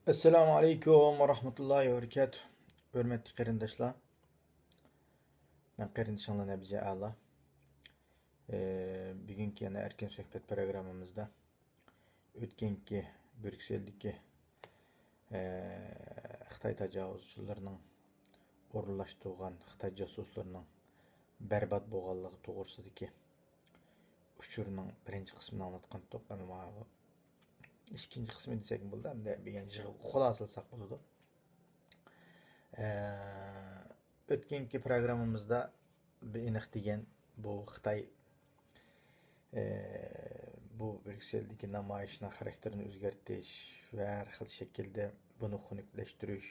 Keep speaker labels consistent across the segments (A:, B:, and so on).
A: Assalamu alaikum wa rahmatullahi wa barakatuh. Hürmetli qarindoshlar. Ben qarindishinglar Nabija A'la. Bugungi yana erkin suhbat programmamizda o'tgangi Brükseldagi Xitoy tajovuzchilarining o'rinlashtirgan Xitoy jasuslarining barbod bo'lganligi to'g'risidagi uchurning birinchi qismini anlatgan to'p. İkinci qismi desak bo'ldi, hamda bir xulosalsak bo'ladi. O'tgangi programmamizda bir aniq degan bu Xitoy bu Brükseldagi namoyishning xarakterini o'zgartirish va har xil shaklda buni xunuklashtirish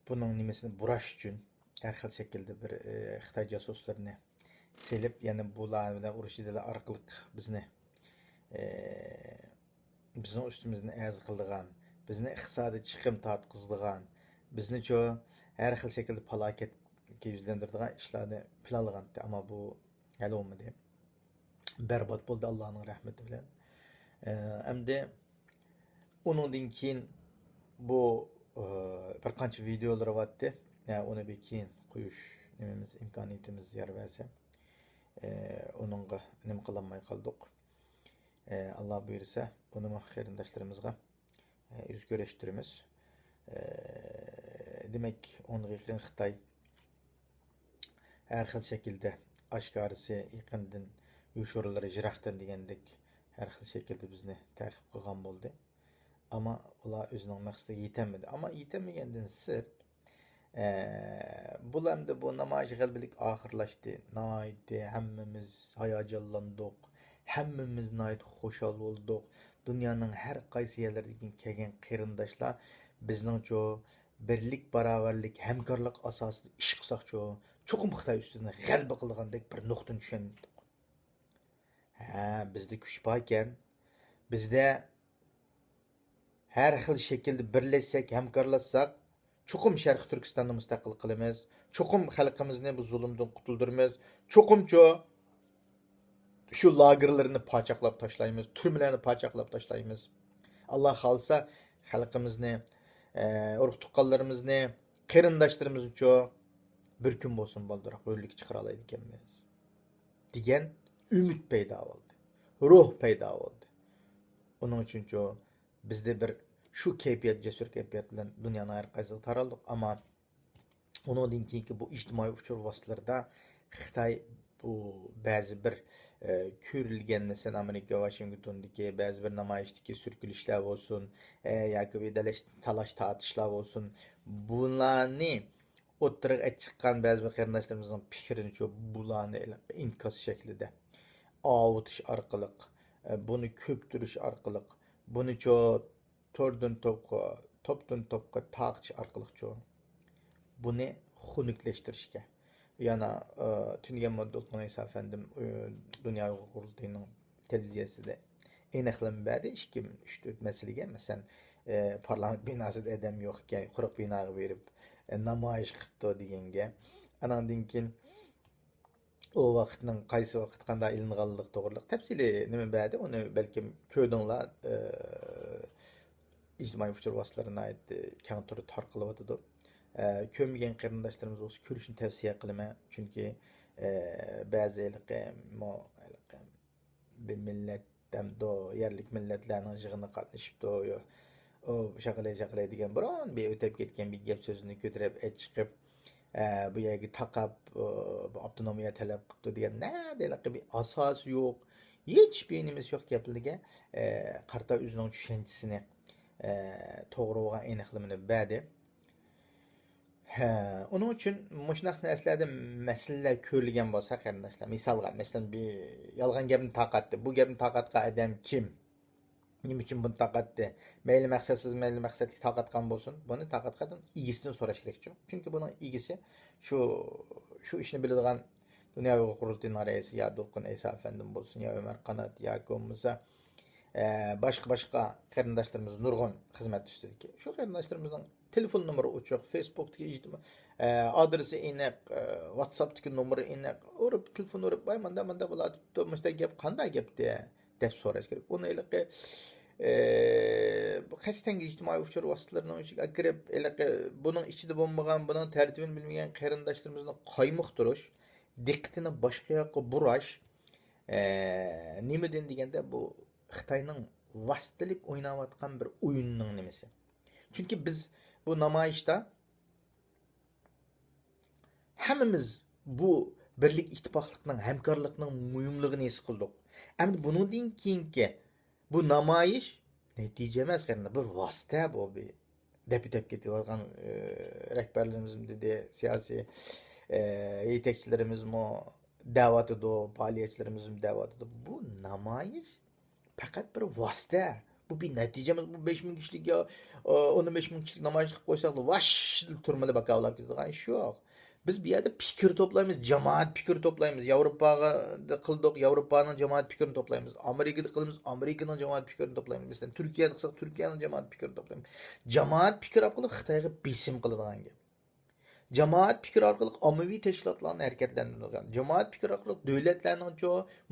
A: buning nimasini burash uchun har xil shaklda bir Xitoy jasuslarini selib, ya'ni bular bilan urushdilar orqali bizni bizning ustimizdan az qildigan, bizni iqtisodiy chiqim tortqizdigan, bizni har xil shaklda falokatga yuzlantiradigan ishlarni planlagan, ammo bu hali bo'lmadi. Barbod bo'ldi Allohning rahmati bilan. Endi undan keyin bu bir qancha videolar bo'lyapti. Uni bir keyin qo'yish nimamiz imkoniyatimiz yer bersa, onunla nima qilolmay qoldik. Allah buyursa bunu qarindoshlarımızga yüz görüştürümüz. Demek onun yaqin Xitoy har xil shaklda oshkorisi yaqindan yushurlari jiroqdan degandek har xil shaklda bizni ta'qib qilgan bo'ldi. Ammo ular o'zining maqsadiga yetolmadi. Ammo yetolmagandan sirt bulamda bu namoyish g'albilik oxirlashdi. Naydi hammamiz hayajonlandik. Hammamiz nayt xo'shal bo'ldik. Dunyoning har qaysi yerlaridan kelgan qarindoshlar bizning birlik, barobarlik, hamkorlik asosida ish qilsak cho'qim Xitoy ustidan g'alaba qilgandek bir nuqtani tushundik. Bizda kuch bor ekan. Bizda har xil shaklda birlashsak, hamkorlashsak, cho'qim Sharq Turkistonni mustaqil qilamiz. Cho'qim xalqimizni bu zulmdan qutuldiramiz. Cho'qim şu lagerlerini paçaklap taşlayımız, türmelerini paçaklap taşlayımız. Allah halsa halkımızı, urug' tuqqanlarimizni, qarindoshlarimiz bir kun bo'lsin baldıroq o'rlik chiqara oladi ekanmiz degan umid paydo bo'ldi. Ruh paydo bo'ldi. Onun uchun bizde bir şu kayfiyat, jasur kayfiyat bilan dunyoning har qaysiga taraldik, ammo undan keyingi bu ijtimoiy uchur vositalarida Xitoy bu ba'zi bir ko'rilgan mesela Amerika Washington'daki ba'zi bir namoyishdagi sürkülüşler olsun, yoki talash tortishlar olsun, bularni o'ttiriq chiqqan ba'zi bir qarindoshlarimizning fikrini bularni inkos shaklida avutish orqali, buni ko'ptirish orqali, buni to'rdan topdan topga tortish orqali buni xunuklaştırışga. Yana Tüngen Moddoltun İsa Efendim Dünya Kurultayı'nın televiziyasında aniqlanmadi 2003 meselege. Mesela parlament binasida adam yo'q ekan, quruq binoga berib namoyish qilibdi deganga. Anandan keyin o vaqtning qaysi vaqt qanday ilinganligi to'g'riliq tafsili nima badi, uni balkim ko'rdinglar, ijtimoiy uchur vositalarini keng turda tarqalyotdi. Kömgen qarindoshlarimiz olsa ko'rishni tavsiya qilaman. Chunki ba'zi bir millatdan yerlik millatlarning yig'inida qatnashibdi. O shaqalay degan biron bir o'tib ketgan bir gap so'zini ko'tarib chiqib bu yerga taqab avtonomiya talab qilibdi degan nadalaqa bir asos yo'q. Hech bir nimiz yo'q gaplarga qarta o'zining tushunchisini to'g'ri bo'lgan aniqlamini berdi. Onun için muşnaq narsalarda masalalar ko'rilgan bo'lsa qarindoshlar, misolga masalan bir yolg'on gapni taqatdi. Bu gapni taqatgan odam kim? Nima uchun buni taqatdi? Mayli maqsadsiz, mayli maqsadli taqatgan bo'lsin, buni taqatgan egisidan so'rash kerak. Chunki buning egisi shu ishni biladigan Dünya Kurultayı'nın raisi ya Dolqun İsa Efendim bo'lsin, ya Ömer Qanat, ya bo'lmasa başqa qarindoshlarimiz nurg'un xizmat ustidagi. Shu qarindoshlarimizni telefon numara uçuk, Facebook'taki adresi iniq, WhatsApp'taki numara iniq. Orada telefon orada bay manda bular tutmuşda gap qanday gap diye deb so'rash kerak. Uni bu qasddan ijtimoiy uchur vositalarini ichiga kirib, buning ichida bo'lmagan, buning tartibini bilmagan qarindoshlarimizni qaymoqtirish, diqqatini boshqa yoqqa burash, nimadan deganda bu Xitoyning vastalik o'ynayotgan bir o'yinning nimasi. Chunki biz bu namoyishda hammamiz bu birlik ittifoqlikning, hamkorlikning muhimligini his qildik. Endi bundan keyingi bu namoyish natija emas, bir vosita bu bir deb ketayotgan rahbarlarimiz dedi, siyosiy yetakchilarimiz da'vat ediyor, faaliyetçilerimiz da'vat ediyor. Bu namoyish faqat bir vosita. Bu bir natijamiz. Bu 5000 kişilik ya 15.000 kişilik namoyish qilib qo'ysak, vash turmada bakavlab ketadigan ish yo'q. Biz bu yerda fikr to'playmiz, jamoat fikr to'playmiz. Yevropaga qildik, Yevropaning jamoat fikrini to'playmiz. Amerikada qilamiz, Amerikaning jamoat fikrini to'playmiz. Masalan, Turkiyada qilsak, Turkiyaning jamoat fikrini to'playmiz. Jamoat fikri orqali Xitoyga besim qiladigan gap. Jamoat fikri orqali ommaviy tashkilotlarni harakatlantirgan. Jamoat fikri orqali davlatlarning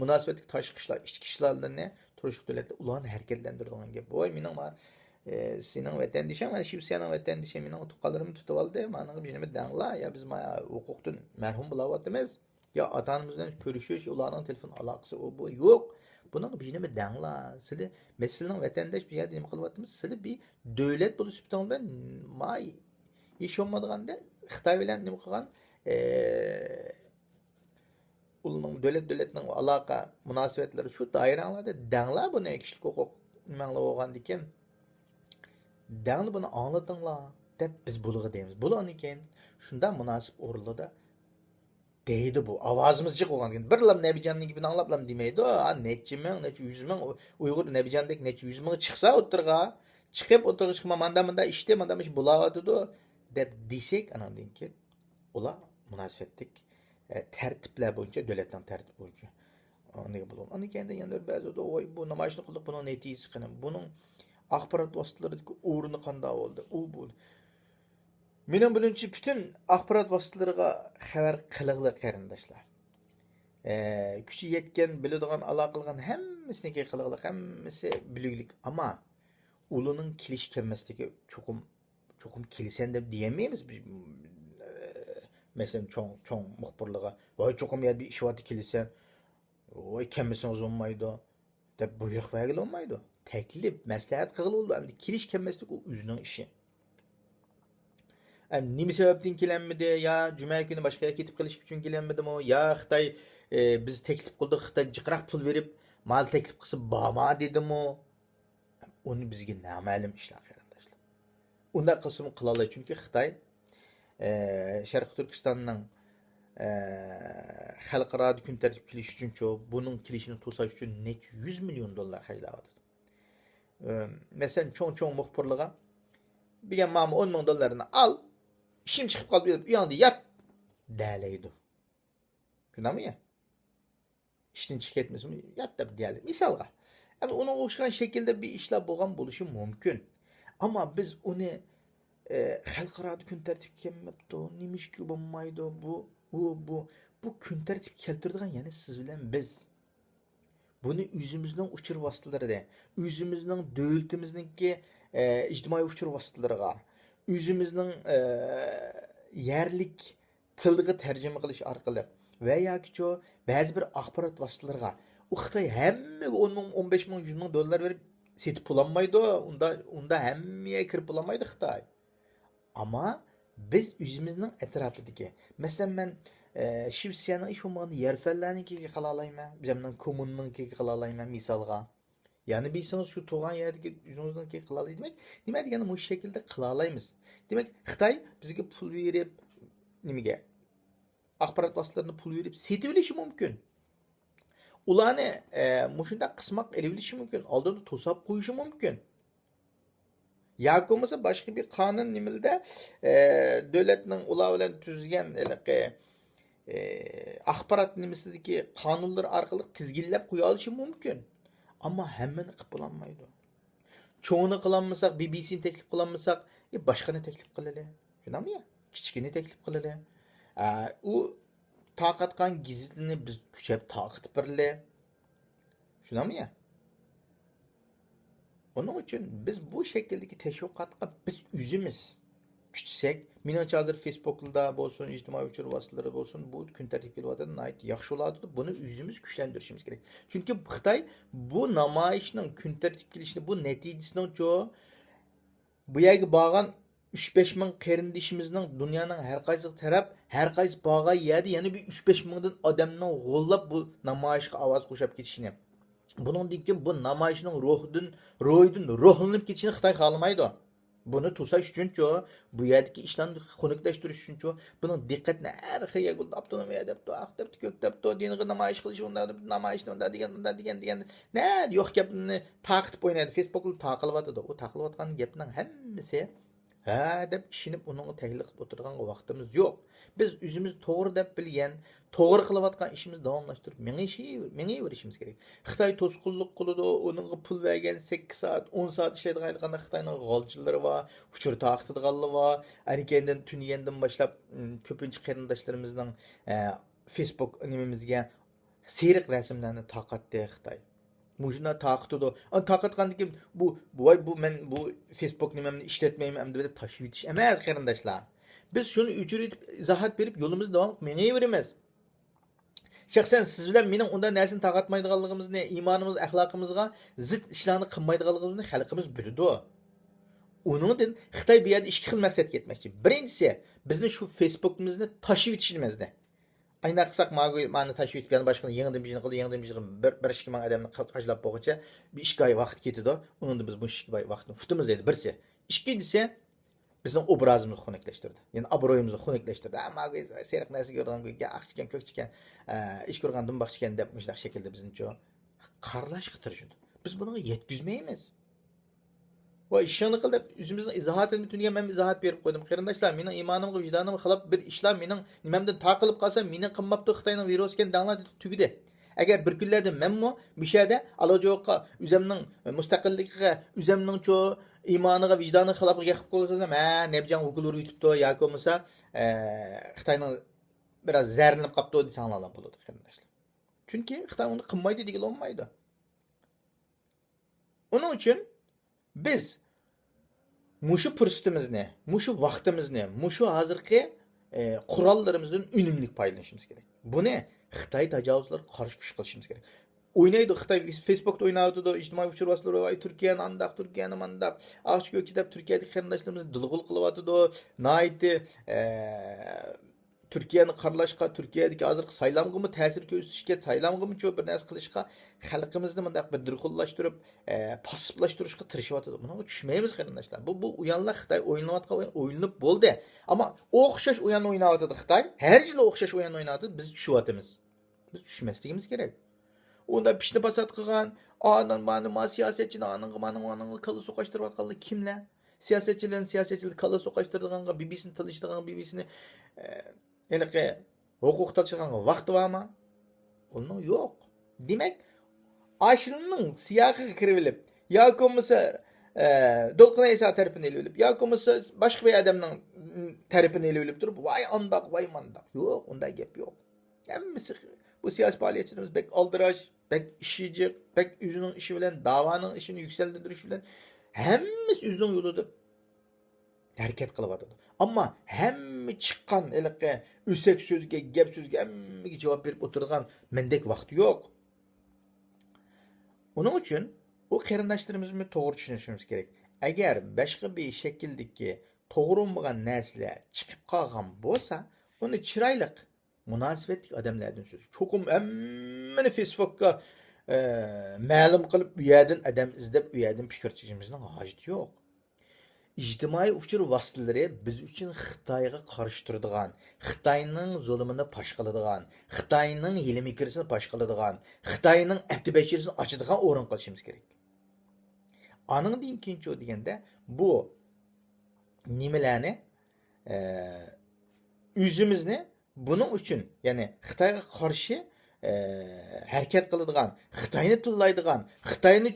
A: munosabatli tashqi ishlar, ichki ishlarni turishib davlatlar ularni harakatlantirgan gap. Voy, mening sening vatandishing, mana Shivsening vatandishing mening tuqqanlarimni tutib oldi. Mana bu nima danglar, ya biz huquqdan mahrum bo'layotimiz. Ya ota-onamizdan ko'rishish, ularning telefon aloqasi bu yo'q. Buning bir nima danglar. Sizlar meslening vatandosh bir yerda nima qilyapmiz? Sizlar bir davlat bo'lib sifatingizdan may ish olmadiganda Xitoy bilan nima qilgan? Ularning davlatning aloqa munosabatlari shu doiralarda danglar buni kishilik huquq nimalar bo'lgandan keyin danglar buni anglatinglar deb biz bulg'a deymiz. Bularni keyin shunda munosib o'rinlarda deydi bu. Ovozimiz jiq bo'lgandan keyin birlam Nabijonning gibi anglablam demaydi. Necha ming, necha 100 ming Uyg'ur Nabijondek necha 100 ming chiqsa o'tirga, chiqib o'tirishga manda ishda, manda ish bo'layotdi deb desek, anandan keyin ular munosabatlik tartiblar bo'yicha, davlatning tartibi bo'yicha nega bo'ladi. Uni keyin yana ba'zida voy bu namoyishni qildik, buning natijasi qani, buning axborot vositalaridagi o'rni qanday bo'ldi, u bu. Mening bilimimcha bütün axborot vositalariga xabar qiliqli qarindoshlar. Kuchi yetgan, biladigan, aloqa qilgan hammasini qiliqli, hammasi biliglik, ammo ularning kelish kelmasligi cho'qim kelsan deb deyamaymiz biz. Mesela çoğun muhbirliğe vay çoğum yer bir iş vardı kilisen vay kemmesiniz olmaydı de buyruk vergil olmaydı. Teklif, məsləhət qığıl oldu. Hem de kiliş kemmeslik o üzünün işi. Hem nimi sebepten kilenmedi ya cuma günü başka yer ketip qilish üçün kilenmedi mi? Ya Xitay biz teklif qildik, Xitay jiqraq pul verip mal teklif qilsa bama dedi mi? Onu bizge nama'lum ishlar qarindoshlar. Unda qilsa qila oladi chunki Xitay Şərq Türkistanның xalqaro kun tartib kilish uchun buning kilishini to'sash uchun necha 100 million dollar xarjlayapti. Masalan, cho'ng muxbirligiga bilgan ma'mur 10 ming dollarini al, ishim chiqib qoldi deb uyingda yot deydi. Shundaymi ya? İşten chiqib ketmasmi? Yot deb deydi. Misolga. Ama ona o'xshagan shaklda bir ishlar bo'lgan bo'lishi mumkin. Ammo biz uni xalqaro kun tartib kelmabdi, nimishki bo'lmaydi bu kun tartib keltirdigan ya'ni siz bilan biz. Buni o'zimizning uchur vositalarida, o'zimizning davlatimizningki ijtimoiy uchur vositalariga, o'zimizning yerlik tilga tarjima qilish orqali va yoki ba'zi bir axborot vositalariga u Xitoy hammaga 10 ming, 15 ming, 100 ming dollar berib setib pulamaydi. Unda hammaga kirib pulamaydi Xitoy. Ama biz o'zimizning etrafidagi, masalan men Shivsening ish bo'lmaganda yerfellarnikiga qila olayman, bizning kommunnikiga qila olayman misolga. Ya'ni bilsangiz shu tug'an yerdagi o'zimiznikiga qila olay demak, nima degani bu shaklda qila olamiz. Demak, Xitoy bizga pul berib, nimaga? Axborot vositalarini pul berib setib olishi mumkin. Ularni mushunda qismoq elib olishi mumkin, oldinda to'sab qo'yishi mumkin. Yoki bo'lmasa boshqa bir qonun nimada davlatning ular bilan tuzgan axborot nimasidagi qonunlar orqali tizginlab qo'ya olishi mumkin. Ammo hammani qilib bo'lmaydi. Cho'ngni qilolmasak, BBC'ni taklif qilolmasak, boshqani taklif qiladi. Shundaymi? Kichkini taklif qiladi. U taqatgan gazetini biz kuchab taqib birli. Shundaymi? Onun için biz bu şekildeki teşviqatga biz üzümüz küçsek, menimcha hozir Facebook'da bo'lsin, ijtimoiy uchur vositalari bo'lsin, bu kun tartibga kelyotgan nihoyat yaxshi bo'ladi. Buni o'zimiz kuchlantirishimiz kerak. Chunki Xitoy bu namoyishning kun tartibga kelishini, bu natijasini bu yerga borgan 3-5 ming qarindishimizning dunyoning har qaysi borgan yerda yana bir 3-5 mingdan odamning g'o'llab bu namoyishga ovoz qo'shib ketishini. Buningdan keyin bu namoyishning ruhidan ruhlanib ketishini Xitoy xohlamaydi. Bunu tutsaş üçünçü, bu yerdeki işlerini xonuklaştırış üçünçü, bunun dikkatini her xeyye gülde abdunamaya depto, ak depto, kök depto, dini namayış kılışı onda, namayış onda, digen. Ne, yok gapini takip oynaydı, Facebook'lu takılıp atıdı. O takılıp atkan gapinin hemmisi, dep işinip onun tehlik oturgan vaktimiz yok. Biz üzümüz doğru dep bilgen, doğru kılıp atkan işimiz davamlaştırıp, meni verişimiz gerek. Xitay tosqulluq qılıdı, onun pul vergen 8 saat, 10 saat işledi qaylıqanda Xitayның qalcıları var, uçur taqtıdığallı var. Erkenden tüniyenden başlap köpüncü qarindaşlarımızның Facebook nimimizge seyrik resimlerini taqatdı Xitay. Mujuna taqıtıdı. An taqatqandan keyin bu men bu Facebook nimemni işletmeyim hem de taşıp yetiş emas qarindaşlar. Biz şunu üçürüp izahat berip yolumuzu devam etmeyiverimiz. Şahsen siz bilen mening unda narsani taqatmaydiganligimizni, imonimiz, axloqimizga zid ishlarni qilmaydiganligimizni xalqimiz biladi. Uningdan Xitoy bu yerda ikki xil maqsadga yetmoqchi. Birinchisi, bizni shu Facebook'imizni tashib etishimizda. Ayna qilsak, mani tashib etib yana boshqa yangidan bir bir ikki ming odamni qajlab bo'lguncha bir 2 oy vaqt ketadi. Uningda biz bu 2 oy vaqtni futimiz deydi birisi. Ikkinchisi, bizning obrazimizni xunuklaştırdı. Yani obro'yimizni xunuklaştırdı. Ama seriq narsa ko'rgan ko'yga aqchikan, ko'kchikan, ish ko'rgandan baxchikan deb müştaq şekilde bizincho qarlashga tirishadi. Biz buni yetkizmaymiz. Va ishini qil deb o'zimizning izohatini tutungan men izohat berib qo'ydim. Qarindoshlar, mening iymonimga, vijdonimga xilop bir ishlar mening nimamdan taqilib qolsa, meni qilmabdi Xitoyning virus ekan danglar tugidi. Agar bir kunlarda menmi bu yerda alojoqqa o'zimning mustaqilligiga, o'zimning cho imoniga, vijdoniga xilop qilib qo'ysam, nebjan ukulur yutibdi yoki bo'lmasa Xitoyning biraz zarrinib qolibdi desanglar bo'ladi qarindoshlar. Chunki Xitoy uni qilmaydi degan olmaydi. Onun uchun biz mushu fursatimizni, mushu vaqtimizni, mushu hozirgi qurollarımızdan unumli foydalanishimiz kerak. Buni Xitoy tajovuzlariga qarshi kuch qilishimiz kerak. Oynaydı Xitoy Facebook'ta oynaydı, ijtimoiy uchur vositalari va Turkiyani andaq, Turkiyani mandaq, aqsh ko'k kitap Turkiyadagi qarindoshlarimizni dilg'ul qilyapti. Nayti Türkiye'ni qarlashqa, Türkiye'deki hozirgi saylamga mı ta'sir ko'rsatishga, saylamga mı bir narsa qilishga xalqimizni mundaq bir dirxullashtirib, passivlashtirishga tirishyapti. Buni tushunmaymiz qarindoshlar. Bu uyanlar Xitoy o'ynayotgan o'yinib bo'ldi. Ammo o'xshash o'yin o'ynayotdi Xitoy. Har yili o'xshash o'yin o'ynayotdi, biz tushyapmiz. Biz tushmasligimiz kerak. Onda pishni basat qilgan, ma siyosatchini aning qala so'qashtirayotganlar kimlar? Siyosatchilar qala so'qashtiradiganqa, BBC'ni tilishtirgan, BBC'ni yani hukuk tartışılan vakti var mı? Onun yok. Demek aşırının siyahı kırılıp ya komiser Dolkun Eysa tarafını elilip ya komiser başka bir adamın tarafını elilip durup vay andak vay mandak. Yok onda gap yok. Hemmisi bu siyasi faaliyetçilerimiz pek aldıraç, pek işici, pek yüzünün işi bilen, davanın işini yükseltindiriş bilen hemmisi yüzünün yoludur. Hareket kılıp Ama hemmi çıkan elke üsek sözge, gep sözge hemmi cevap verip oturgan mendek vakti yok. Onun için o qarindoshlarimizni to'g'ri tushunishimiz kerak. Agar boshqa bir shakldagi to'g'ri bo'lgan narsalar chiqib qolgan bo'lsa, uni chiroyli munosabatli odamlardan so'z. Cho'qim hammani Facebook'ga ma'lum qilib u yerdan odam izlab, u yerdan fikr chiqishimizning hojati yo'q. İctimai uchur vositalari biz uchun Xitoyga qarshi turadigan, Xitoyning zulmini pash qiladigan, Xitoyning hilmikirisini pash qiladigan, Xitoyning abdibashirisini ochadigan o'rin qilishimiz kerak. Aningdan keyinchi deganda bu nimalarni o'zimizni buning uchun, ya'ni Xitoyga qarshi harakat qiladigan, Xitoyni tillaydigan, Xitoyni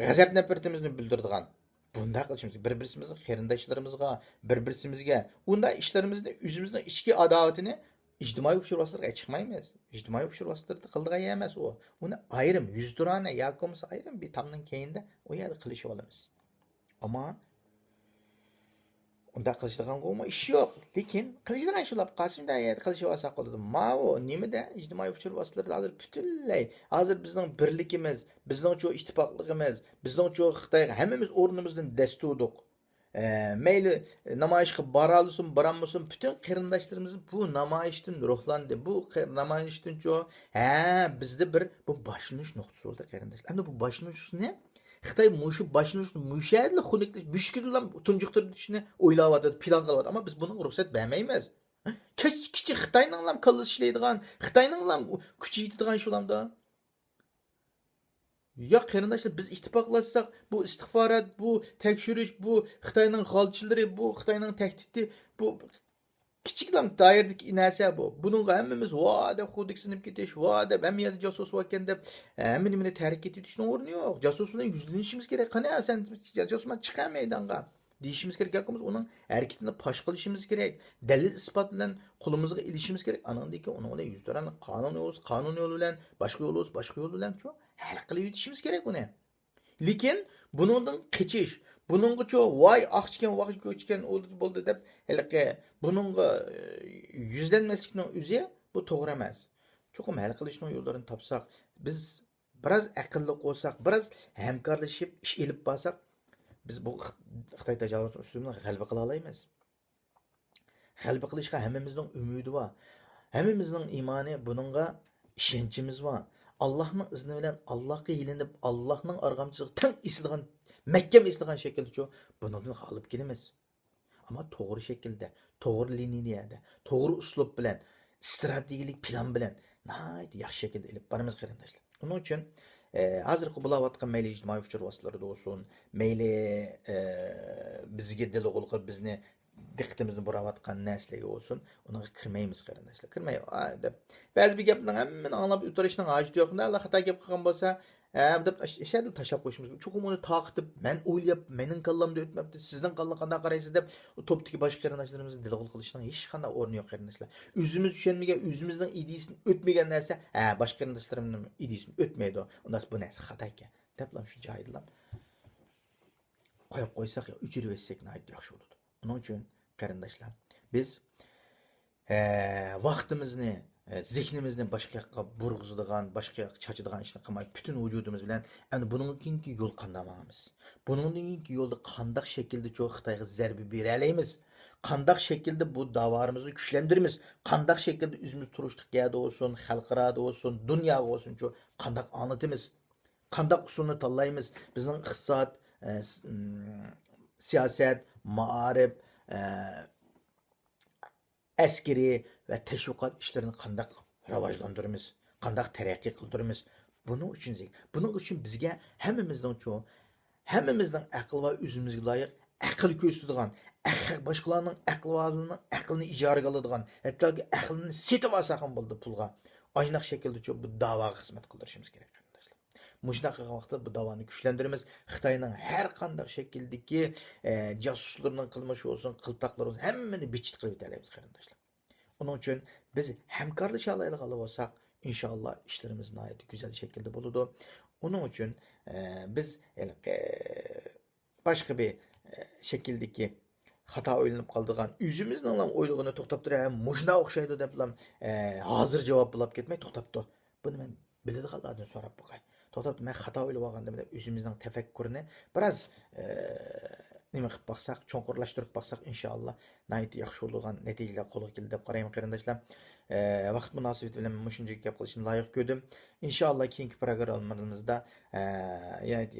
A: g'azab nafratimizni bildiradigan bunda qilishimiz bir-birimizning qarindoshlarımizga, bir-birimizga unda ishlarimizni, o'zimizning ichki adovatini ijtimoiy uchur vositalarga chiqmaymiz. Ijtimoiy uchur vositalarida qildigan emas u. Uni ayrim 100 turana yoki bo'lmasa ayrim bir tamdan keyinda u yerda qilishib olamiz. Ammo unda qilishdigan qo'yma ish yo'q. Lekin qilishdigan shular qasimda qilishib olsak bo'ladi. Ma'o nimada ijtimoiy uchur vositalarida hozir butunlay hozir bizning birligimiz, bizning shu ittifoqligimiz, bizning shu Xitoyga hammamiz o'rnimizdan dasturdik. Mayli namoyishga boralsin, borammasin, bütün qarindoshlarimiz bu namoyishdan ruhlandi. Bu namoyishdan bizda bir bu boshlanish nuqtasi bo'ldi qarindoshlar. Endi bu boshlanish ne? Xitoy mushu boshlanish mushadli xunuklik mushkillar tunjuqtirishni o'ylayapti, plan qilyapti, ammo biz buni ruxsat bermaymiz. Kichik Xitoyning ham qilib ishlaydigan, Xitoyning ham kuchi yetadigan shulamda. Ya qarindoshlar biz ittifoqlashsak, bu istixbarat, bu tekshirish, bu Xitoyning xalchilari, bu Xitoyning tahdidi, bu kichiklam doiradagi narsa bu. Buning hammamiz va deb xuddi sinib ketish, va deb hamma yerda josus ekan deb hamma nimani tark etishning o'rni yo'q. Josus bilan yuzlanishimiz kerak. Qani sen josusman chiqar maydonga deyishimiz kerak. Yo'qmiz uning harakatini fosh qilishimiz kerak. Dalil isbot bilan qo'limizga ilishimiz kerak. Anandaki uning bilan yuzlarini qonun yo'li bilan, boshqa yo'l bilan shu hal qilib yetishimiz kerak uni. Lekin buningdan qichish, buningga voy oqchigan vaqt ko'chgan bo'ldi deb haliqi buningga yuzlanmaslikning o'zi bu to'g'ri emas. Cho'qim hal qilishning yo'llarini topsak, biz biroz aqlli bo'lsak, biroz hamkorlashib ish elib borsak, biz bu Xitoy tajovuz usulini g'alaba qila olamiz. G'alaba qilishga hammamizning umidi bor. Hammamizning iymoni buningga ishonchimiz bor. Allah'ın izni bilen Allah'a ilinip Allah'ın argamçılığı tam islagan Mekkem islagan şekilde bundan alıp gelemiz. Ama doğru şekilde, doğru liniyada, doğru uslup bilen, stratejilik plan bilen nayet yaxşı şekilde elip barımız qarindoshlar. Onun için hazır qubulavatqan meyli ijtimoiy uchur vositalarida olsun, meyli bizga dil qilib bizni diqqatimizni buravatgan narsalarga olsun, ona kirmaymiz qarindoshlar. Kirmay deb ba'zi bir gapning hammani anglab o'tirishning hojati yo'q. Alloh xato gap qilgan bo'lsa, deb shada tashlab qo'yishimiz. Chuqur uni taqib, men o'ylab, mening kallamda o'tmabdi, sizning qallan qanday qaraysiz deb topdagi boshqa qarindoshlarimizni dilg'ul qilishning hech qanday o'rni yo'q qarindoshlar. O'zimiz tushunmagan, o'zimizning ideyasini o'tmagan narsa, boshqa qarindoshlarimning ideyasini o'tmaydi. Undan bu narsa xato ekan. Deblam shu joyda qo'yib qo'ysak, o'chirib etsak yaxshi bo'ladi. Onun için qarindoshlar, biz vaqtimizni, zihnimizni boshqa yoqqa burg'izadigan, boshqa yoqqa chachadigan ishni qilmay, butun vujudimiz bilan endi bundan keyingi yo'l qanday bo'lamiz? Bundan keyingi yo'lda qanday shaklda Xitoyga zarba bera olamiz? Qanday shaklda bu davarimizni kuchlantiramiz? Qanday shaklda o'zimiz turishlik yerda olsun, xalqaro olsun, dunyoga olsun, qanday anlatamiz? Qanday usulni tanlaymiz? Bizning iqtisod, siyaset, maarif, askeri ve teşviqat işlerini qanday rivojlantiramiz, qanday taraqqiy qildiramiz. Bunun için bizga hammamizning aql va o'zimizga loyiq aql ko'rsatadigan, boshqalarning aqlini ijaraga oladigan, hattoki aqlini setib olsa ham bo'ldi pulga. Aynaq shaklda bu da'voga xizmat qildirishimiz kerak. Muşnaqı vaqtda bu davani güçlendirimiz. Xitoyning har qanday shakldagi jasuslarning qilmishi olsun, qiltaqlari olsun, hammani bichit qilib yetamiz qarindoshlar. Onun için biz hamkorlasha olaylik olsak, inshaalloh ishlarimiz nihoyat güzel shaklda bo'ladi. Onun için biz boshqa bir shakldagi xato o'ylanib qoldigan, o'zimizning ham o'ylig'ini to'xtab turib, mujna o'xshaydi deb hozir javob bo'lib ketmay to'xtabdi. Buni men biladiganlardan so'rab boqay. To'xtab, men xato o'ylab olgandim deb o'zimizning tafakkurini biroz nima qilib baqsaq, cho'nqurlashtirib baqsaq, inshaalloh nihoyat yaxshi bo'lgan natijalar qo'lga keldi deb qarayman qarindoshlar. Vaqt munosabati bilan shunday gap qilishni loyiq ko'rdim. Inshaalloh keyingi programmamizda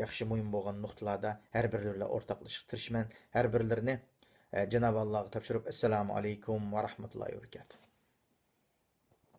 A: yaxshi muhim bo'lgan nuqtalarda har birlariga o'rtoqlashib tirishman. Har birlarini Cenab-ı Allah'a topshirib, assalomu alaykum va rahmatullohi va barakatuh.